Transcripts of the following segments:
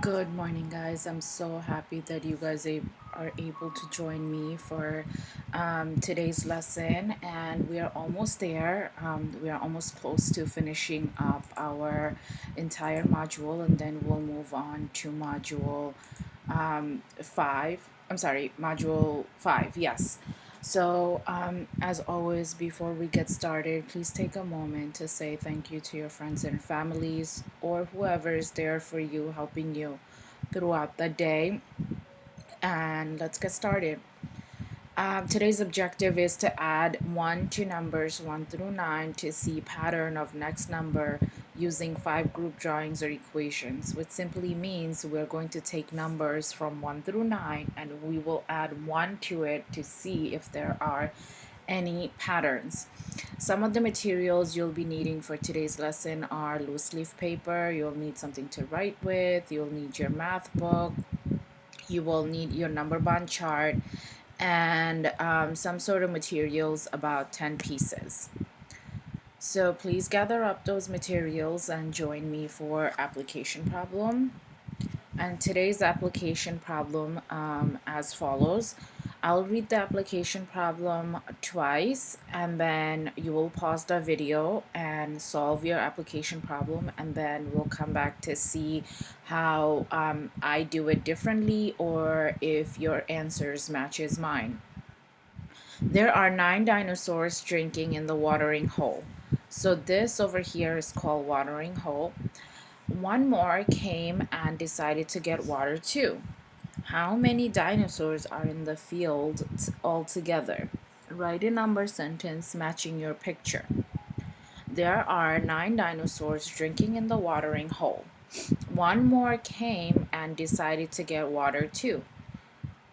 Good morning, guys. I'm so happy that you guys are able to join me for today's lesson, and we are almost there. We are almost close to finishing up our entire module, and then we'll move on to module 5. I'm sorry, module 5. Yes. So, as always, before we get started, please take a moment to say thank you to your friends and families or whoever is there for you, helping you throughout the day. And let's get started. Today's objective is to add 1 to numbers 1 through 9 to see pattern of next number using 5 group drawings or equations, which simply means we're going to take numbers from 1 through 9 and we will add 1 to it to see if there are any patterns. Some of the materials you'll be needing for today's lesson are loose leaf paper, you'll need something to write with, you'll need your math book, you will need your number bond chart, and some sort of materials, about 10 pieces. So please gather up those materials and join me for application problem. And today's application problem as follows. I'll read the application problem twice, and then you will pause the video and solve your application problem, and then we'll come back to see how I do it differently or if your answers matches mine. There are 9 dinosaurs drinking in the watering hole. So this over here is called watering hole. One more came and decided to get water too. How many dinosaurs are in the field altogether? Write a number sentence matching your picture. There are 9 dinosaurs drinking in the watering hole. One more came and decided to get water too.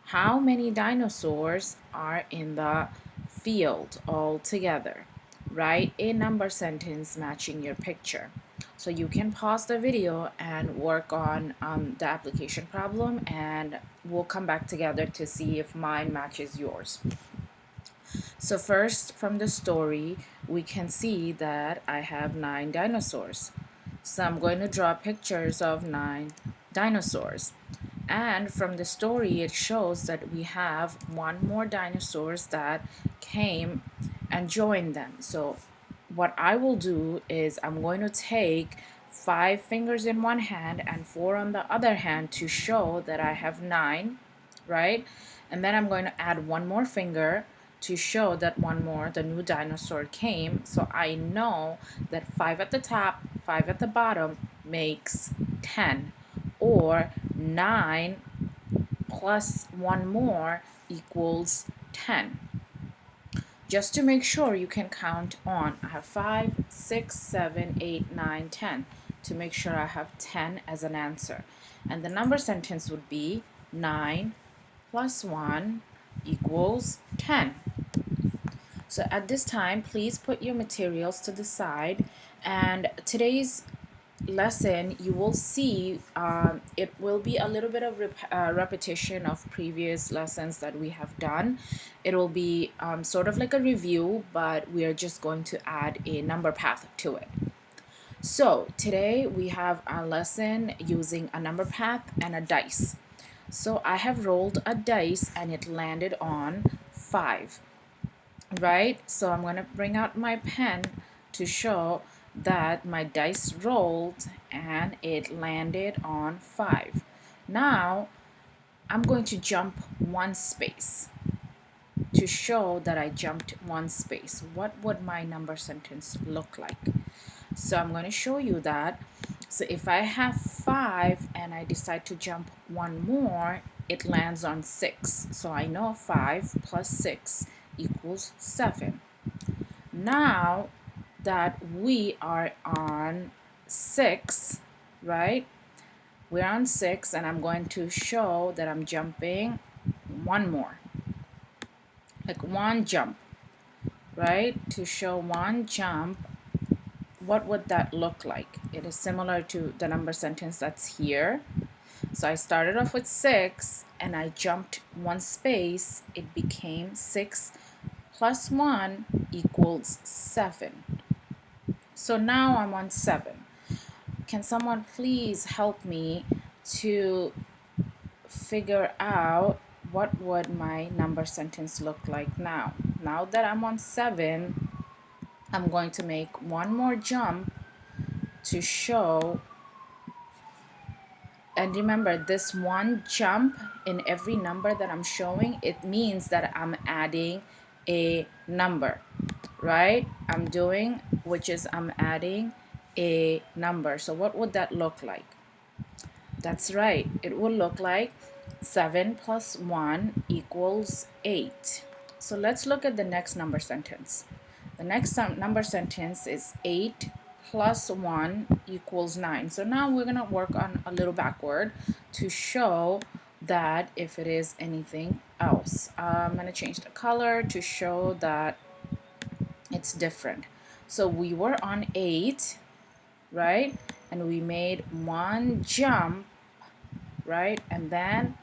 How many dinosaurs are in the field altogether? Write a number sentence matching your picture. So you can pause the video and work on the application problem, and we'll come back together to see if mine matches yours. So first, from the story, we can see that I have 9 dinosaurs. So I'm going to draw pictures of 9 dinosaurs. And from the story, it shows that we have one more dinosaurs that came and joined them. So what I will do is I'm going to take 5 fingers in one hand and 4 on the other hand to show that I have 9, right? And then I'm going to add one more finger to show that one more, the new dinosaur came. So I know that 5 at the top, 5 at the bottom makes 10, or 9 plus one more equals 10. Just to make sure you can count on, I have 5, 6, 7, 8, 9, 10 to make sure I have 10 as an answer. And the number sentence would be 9 plus 1 equals 10. So at this time, please put your materials to the side, and today's lesson you will see it will be a little bit of repetition of previous lessons that we have done. It will be sort of like a review, but we are just going to add a number path to it. So today we have a lesson using a number path and a dice. So I have rolled a dice and it landed on 5, right? So I'm going to bring out my pen to show that my dice rolled and it landed on 5. Now I'm going to jump one space to show that I jumped one space. What would my number sentence look like? So I'm going to show you that. So if I have 5 and I decide to jump one more, it lands on 6. So I know 5 plus 6 equals 7. Now that we are on 6, right? We're on 6, and I'm going to show that I'm jumping one more, like one jump, right? To show one jump, what would that look like? It is similar to the number sentence that's here. So I started off with 6 and I jumped one space. It became 6 plus 1 equals 7. So now I'm on 7. Can someone please help me to figure out what would my number sentence look like now. Now that I'm on 7, I'm going to make one more jump to show, and remember, this one jump in every number that I'm showing, it means that I'm adding a number, right? I'm adding a number. So what would that look like? That's right. It will look like 7 plus 1 equals 8. So let's look at the next number sentence. The next number sentence is 8 plus 1 equals 9. So now we're going to work on a little backward to show that if it is anything else. I'm going to change the color to show that it's different. So we were on 8, right? And we made one jump, right? And then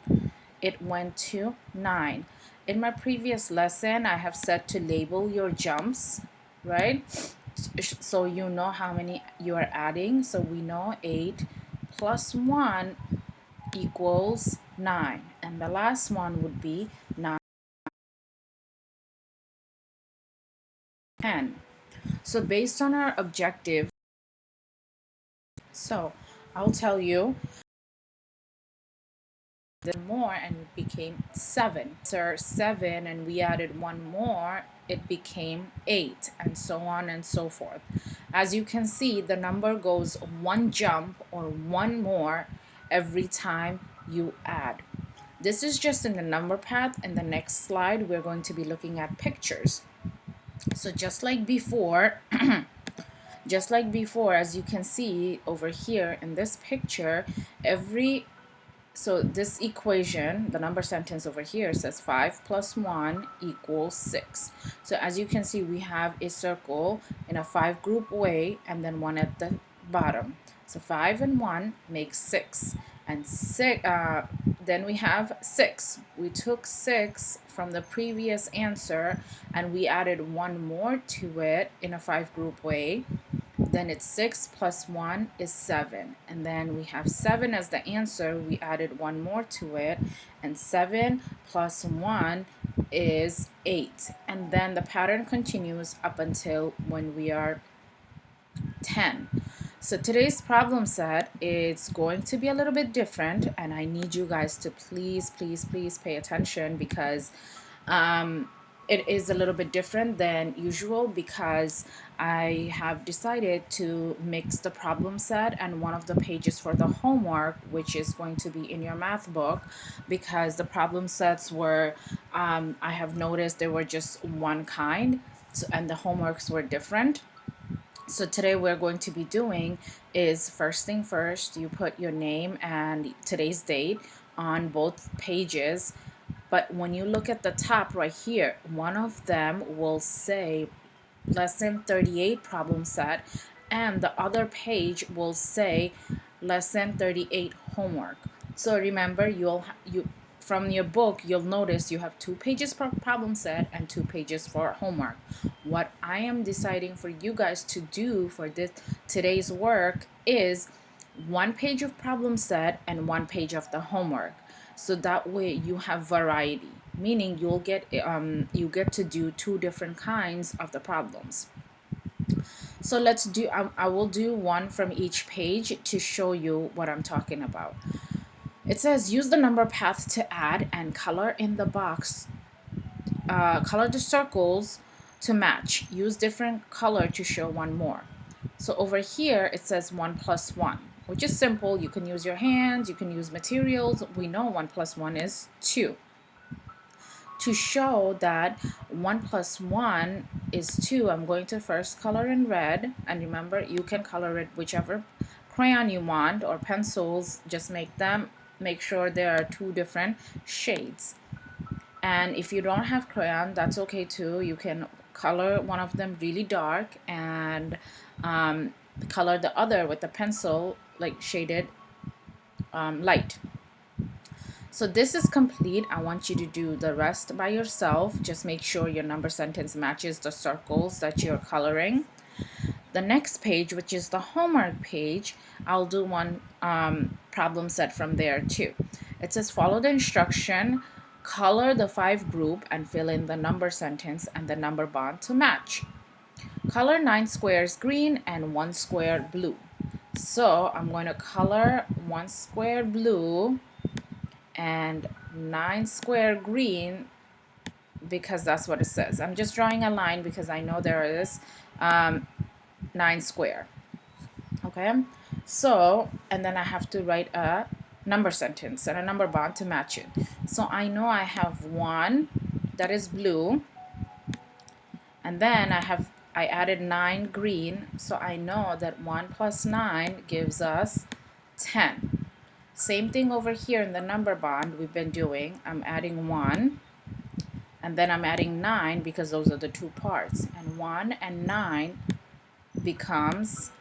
it went to 9. In my previous lesson, I have said to label your jumps, right? So you know how many you are adding. So we know 8 plus 1 equals 9. And the last one would be 9, 10. So based on our objective, so I'll tell you more, and it became 7. So 7, and we added one more, it became 8, and so on and so forth. As you can see, the number goes one jump or one more every time you add. This is just in the number path. In the next slide, we're going to be looking at pictures. So just like before, as you can see over here in this picture, so this equation, the number sentence over here, says 5 plus 1 equals 6. So as you can see, we have a circle in a 5 group way and then 1 at the bottom. So 5 and 1 makes 6. And then we have 6. We took 6 from the previous answer and we added one more to it in a 5 group way. Then it's 6 plus 1 is 7. And then we have 7 as the answer. We added one more to it. And 7 plus 1 is 8. And then the pattern continues up until when we are 10. So today's problem set is going to be a little bit different. And I need you guys to please, please, please pay attention because it is a little bit different than usual because I have decided to mix the problem set and one of the pages for the homework, which is going to be in your math book, because the problem sets were, I have noticed they were just one kind, and the homeworks were different. So today we're going to be doing is, first thing first, you put your name and today's date on both pages. But when you look at the top right here, one of them will say lesson 38 problem set and the other page will say lesson 38 homework. So remember, you from your book, you'll notice you have 2 pages per problem set and 2 pages for homework. What I am deciding for you guys to do for today's work is 1 page of problem set and 1 page of the homework. So that way you have variety, meaning you get to do 2 different kinds of the problems. So let's do, I will do one from each page to show you what I'm talking about. It says use the number path to add and color in the box, color the circles to match. Use different color to show one more. So over here it says 1 plus 1, which is simple. You can use your hands, you can use materials. We know 1 plus 1 is 2. To show that 1 plus 1 is 2, I'm going to first color in red. And remember, you can color it whichever crayon you want or pencils. Just make sure there are 2 different shades. And if you don't have crayon, that's okay too. You can color one of them really dark and color the other with the pencil, like shaded light. So this is complete. I want you to do the rest by yourself. Just make sure your number sentence matches the circles that you're coloring. The next page, which is the homework page, I'll do one problem set from there too. It says follow the instruction, color the 5 group and fill in the number sentence and the number bond to match. Color 9 squares green and 1 square blue. So I'm going to color 1 square blue and 9 square green because that's what it says. I'm just drawing a line because I know there is 9 square. Okay, so and then I have to write a number sentence and a number bond to match it. So I know I have 1 that is blue, and then I added 9 green, so I know that 1 plus 9 gives us 10. Same thing over here in the number bond we've been doing. I'm adding 1 and then I'm adding 9 because those are the two parts, and 1 and 9 becomes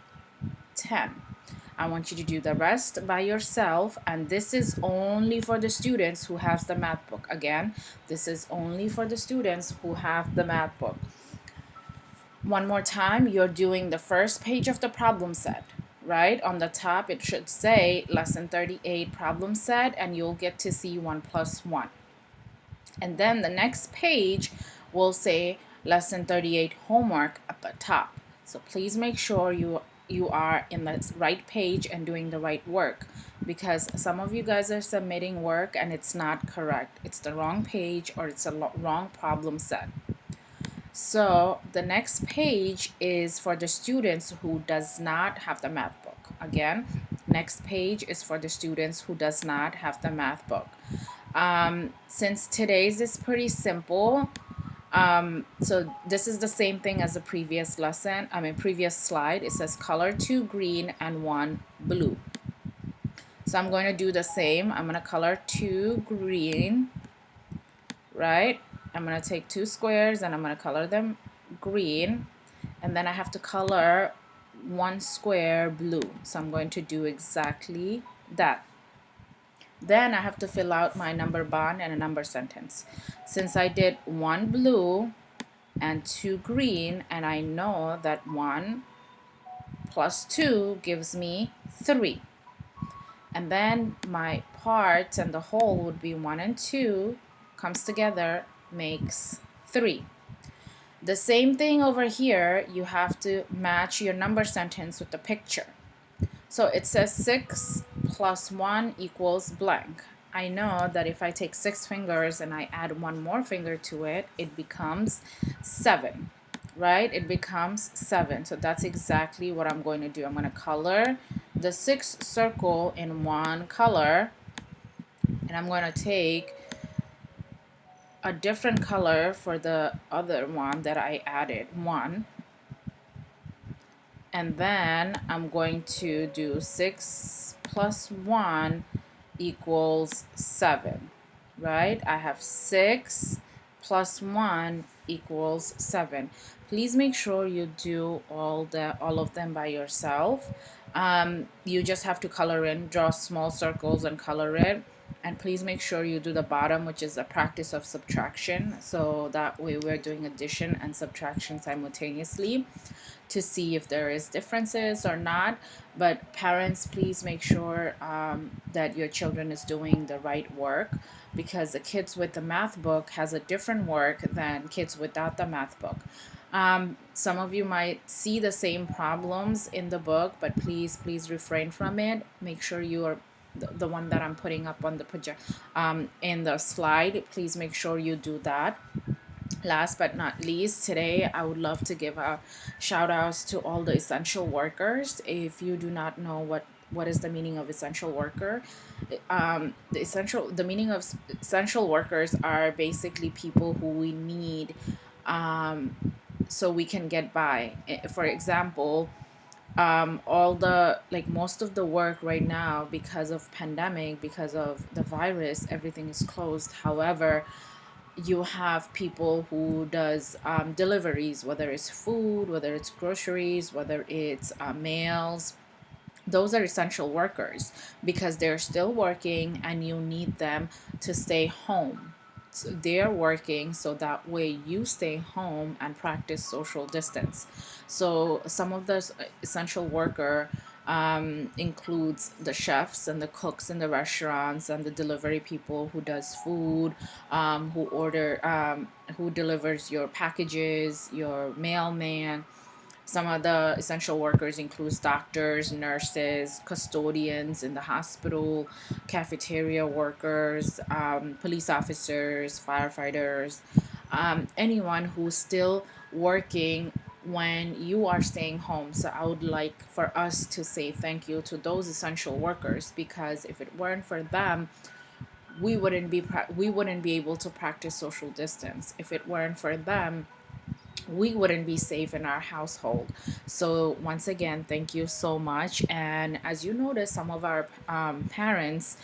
10. I want you to do the rest by yourself, and this is only for the students who have the math book. Again, this is only for the students who have the math book. One more time, you're doing the first page of the problem set, right? On the top, it should say lesson 38 problem set, and you'll get to see 1 plus 1. And then the next page will say lesson 38 homework at the top. So please make sure you are in the right page and doing the right work, because some of you guys are submitting work and it's not correct. It's the wrong page or it's a wrong problem set. So the next page is for the students who does not have the math book. Again, next page is for the students who does not have the math book. Since today's is pretty simple, so this is the same thing as the previous lesson, previous slide. It says color 2 green and 1 blue. So I'm going to do the same. I'm going to color 2 green, right? I'm going to take 2 squares and I'm going to color them green, and then I have to color 1 square blue. So I'm going to do exactly that. Then I have to fill out my number bond and a number sentence. Since I did 1 blue and 2 green, and I know that 1 plus 2 gives me 3. And then my parts and the whole would be 1 and 2 comes together, makes 3. The same thing over here, you have to match your number sentence with the picture. So it says 6 plus 1 equals blank. I know that if I take 6 fingers and I add 1 more finger to it, it becomes 7, right? It becomes 7. So that's exactly what I'm going to do. I'm going to color the 6th circle in 1 color, and I'm going to take a different color for the other one that I added 1. And then I'm going to do 6 plus 1 equals 7, right? I have 6 plus 1 equals 7. Please make sure you do all of them by yourself. You just have to color in, draw small circles and color it. And please make sure you do the bottom, which is a practice of subtraction. So that way we're doing addition and subtraction simultaneously to see if there is differences or not. But parents, please make sure that your children is doing the right work, because the kids with the math book has a different work than kids without the math book. Some of you might see the same problems in the book, but please refrain from it. Make sure you are the one that I'm putting up on the project in the slide. Please make sure you do that. Last but not least, today I would love to give a shout outs to all the essential workers. If you do not know what is the meaning of essential worker, the meaning of essential workers are basically people who we need so we can get by. For example, all the most of the work right now, because of pandemic, because of the virus, everything is closed. However, you have people who does deliveries, whether it's food, whether it's groceries, whether it's mails. Those are essential workers because they're still working and you need them to stay home they're working so that way you stay home and practice social distance. So some of the essential worker includes the chefs and the cooks in the restaurants and the delivery people who does food, who delivers your packages, your mailman. Some of the essential workers includes doctors, nurses, custodians in the hospital, cafeteria workers, police officers, firefighters, anyone who's still working when you are staying home. So I would like for us to say thank you to those essential workers, because if it weren't for them, we wouldn't be able to practice social distance. If it weren't for them, we wouldn't be safe in our household. So once again, thank you so much. And as you notice, some of our parents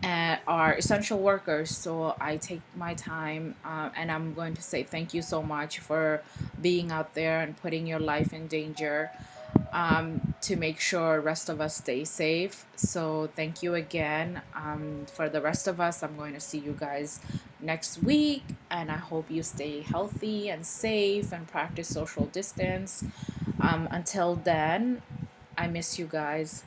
are essential workers. So I take my time, and I'm going to say thank you so much for being out there and putting your life in danger, to make sure rest of us stay safe. So thank you again. For the rest of us, I'm going to see you guys next week, and I hope you stay healthy and safe and practice social distance. Until then, I miss you guys.